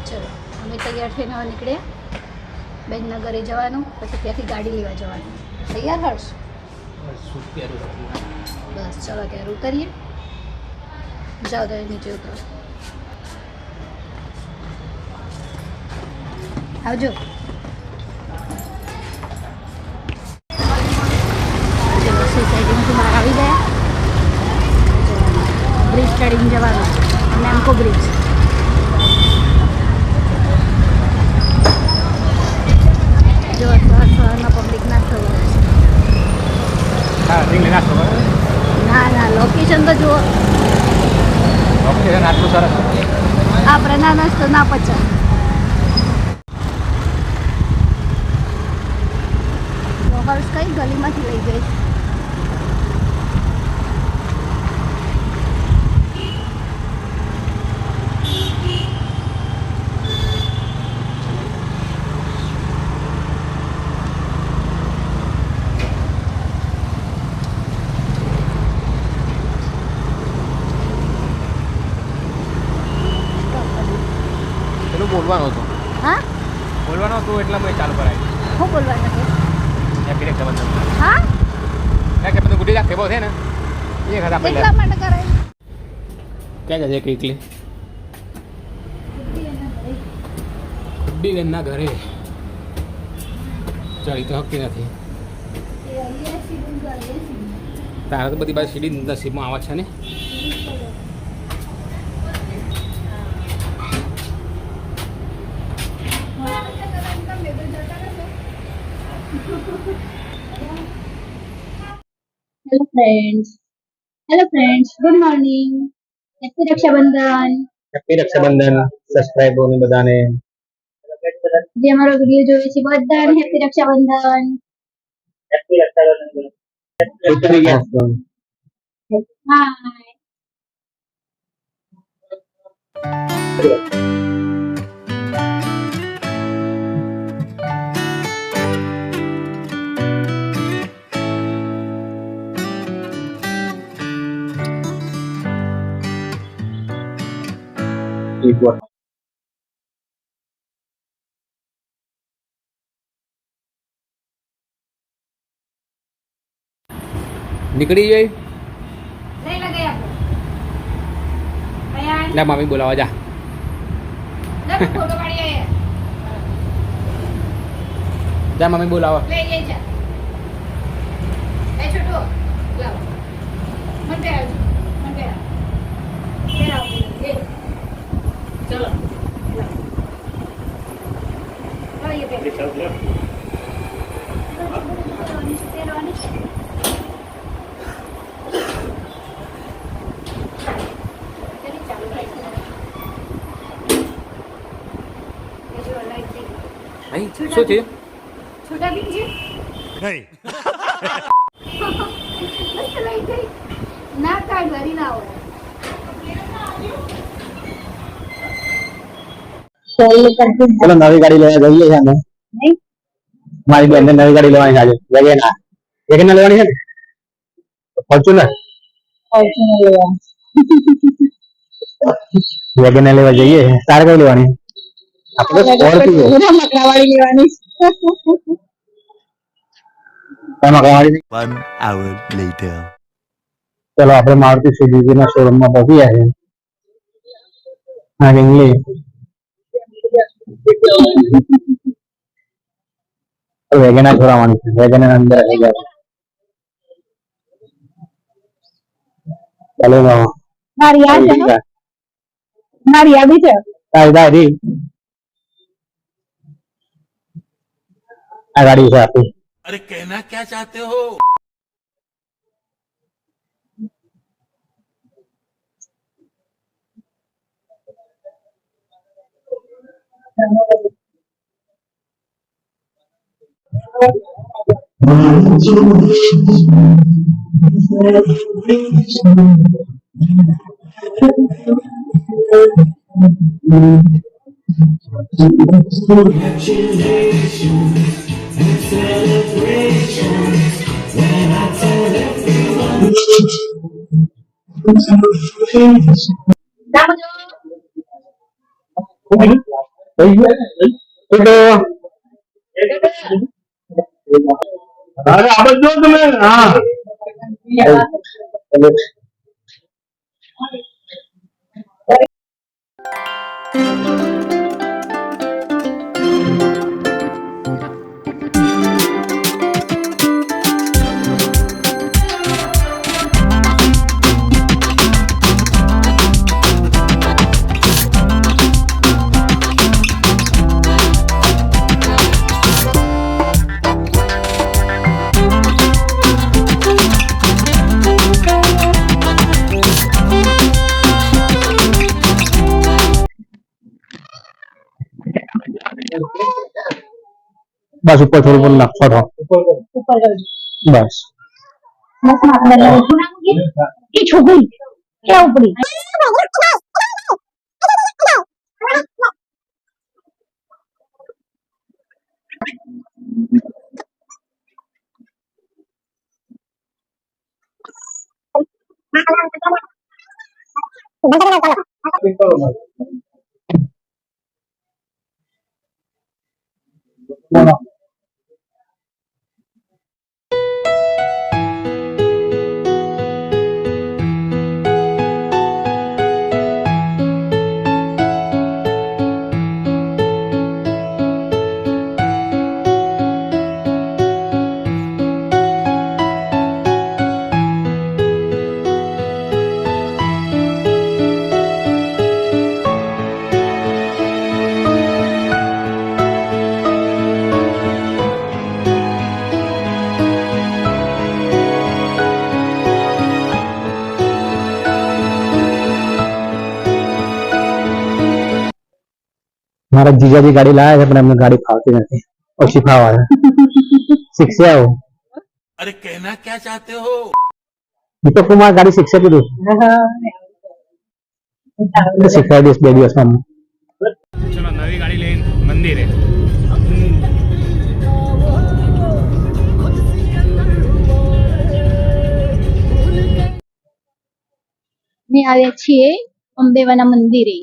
ચલો અમે તૈયાર થઈને હવે નીકળ્યા બેનના ઘરે જવાનું, પછી ત્યાંથી ગાડી લેવા જવાનું. તૈયાર હર્ષ? બસ ચલો ત્યારે ઉતરીએ. જાઓ તો નીચે ઉતરો. આવજો. સોસાયટીમાંથી બહાર આવી ગયા. બ્રિજ ચડીને જવાનું, મેમ્કો બ્રિજ. જો સવારમાં પબ્લિક નાસ્તો કરે છે. ના ના, લોકેશન તો જુઓ. આટલું સરસ. આપણે ના નાસ્તો ના પચા. હર્ષ કઈ ગલીમાંથી લઈ જાય. બોલવાનું હતું. હા બોલવાનું હતું એટલે મેં ચાલુ કરાવી. શું બોલવાનું હતું? હેપી રક્ષાબંધન. હા કે બધું ગુડી રાખે બહુ છે ને એ ખાતા પહેલા એટલા માટે કરાય. ક્યાં જશે એકલી બેનના ઘરે ચડી તો હકતી નથી. તારા તો બધી બાજુ સીડી નસીબમાં આવે છે ને. Hello friends, good morning. Happy Rakshabandhan. Happy Rakshabandhan સબસ્ક્રાઇબરોને બધાને. જે અમારો વિડીયો જોવે છે બધાને happy Rakshabandhan. Happy Rakshabandhan. Hi. નીકળી જઈ. લઈ લગે આપણે. ભૈયા લે મમ્મી બોલાવા જા. લે ફોટો પાડીએ. જા મમ્મી બોલાવા. લે એ જા. એ છોટો લાવ. મન પે આવજો. મન પે આવ. પે આવ. એ ચલો. લાવ. હવે એ પે. શું છે? છોટા બી છે નહીં. મસ્ત લઈ ગઈ. ના કાઢ ભરી ના હોય. ચલો નવી ગાડી લેવા જઈએ છે અમે. નહીં મારી બેન નવી ગાડી લેવાની છે આજે. વેગેના લેવાની છે ને ફોર્ચ્યુનર વેગેના લેવા જઈએ. તારે કઈ લેવાની? આપણે સ્કોર્પિયો મકરાવાળી લેવાની. મકરાવાળી. 1 hour later. ચલો આપણે મારુતિ સુઝુકી ના શોરૂમ માં પહોંચી ગયા છે. હા ઇંગ્લિશ વેગેના છોડાવવાની છે. વેગેના અંદર આવી ગયા. ચાલો મારી યાદ છે. મારી યાદી છે. દાદી આ ગાડી છે આપી. अरे कहना क्या चाहते हो? અરે આ બધું તમે હા બસ ઉપર થોડું પણ નાખો થો ઉપર કરજો બસ બસ આપણે એ છોકરી ક્યાં ઉપડી મારા જીજાજી ગાડી લાયા છે પણ એમને ગાડી ફાવતી નથી ઓછી ફાવે શીખશે આવો अरे कहना क्या चाहते हो દીપક કુમાર ગાડી શીખશે કીધું શીખવાડી દઈશ 2 દિવસમાં ચલો નવી ગાડી લઈને મંદિરે મેં આવ્યા છીએ અંબેવાના મંદિરે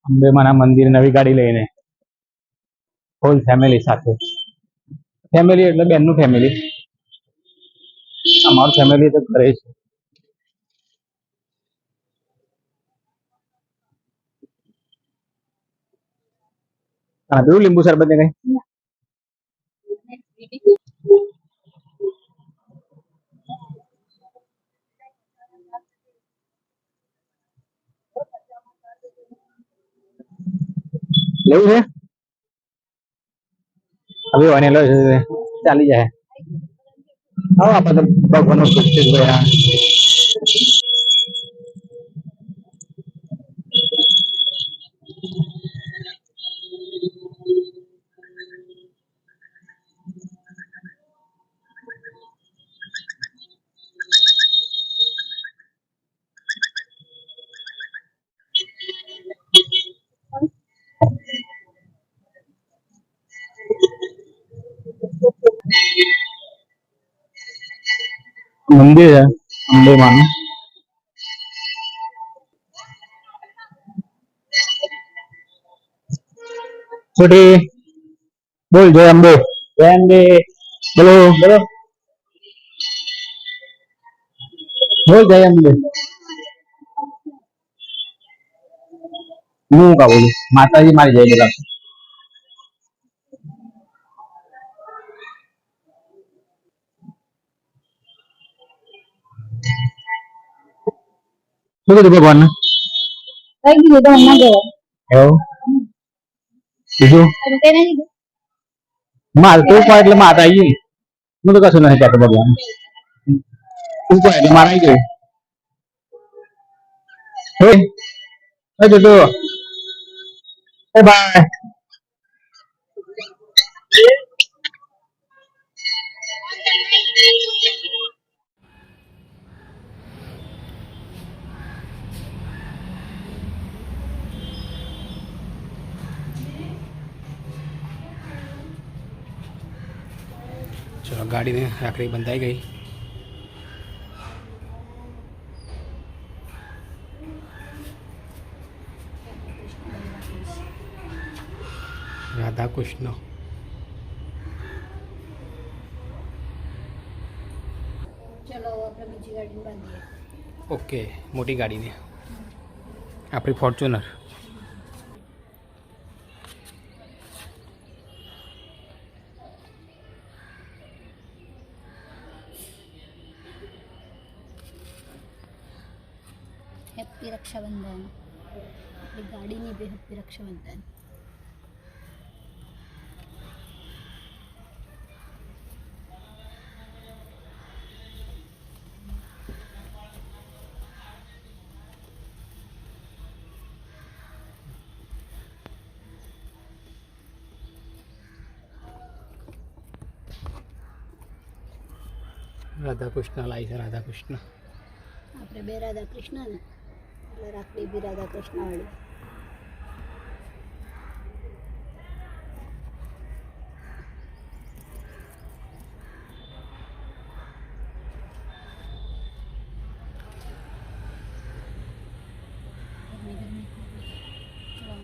અંબેમાના મંદિરે નવી ગાડી લઈને હોલ ફેમિલી સાથે ફેમિલી એટલે બેનનું ફેમિલી અમારું ફેમિલી તો ઘરે છે હા પેલું લીંબુ શરબત ને કઈ લેવું છે હવે વાનેલો છે ચાલી જાય આવો આપણે તો ભગવાનનો ભક્ત છે ભાઈ મંદિર છે અંબેમાનું છોટી બોલ જય અંબે બોલો બોલો બોલ જય અંબે હું કા બોલું માતાજી મારી જય બોલા શું કીધું ભગવાન કઈ કીધું તો હમણાં ગયો એવું બીજું તમે કઈ નહીં કીધું મારે તું કોઈ એટલે માતા આવી ગઈ હું તો કશું નથી કહેતો ભગવાન તું કોઈ એટલે મારા આવી ગઈ હે જતો બાય ચલો ગાડીને રાખડી બંધાઈ ગઈ રાધા કૃષ્ણ. ચલો આપણે બીજી ગાડી બાંધીએ. ઓકે, મોટી ગાડીને આપણી ફોર્ચ્યુનર. હેપી રક્ષાબંધન. આપણી ગાડીની બી હેપી રક્ષાબંધન. રાધા કૃષ્ણ લાવી છે, રાધા કૃષ્ણ. આપણે બે રાધા કૃષ્ણ ને એટલે રાખડી બી રાધા કૃષ્ણ વાળી.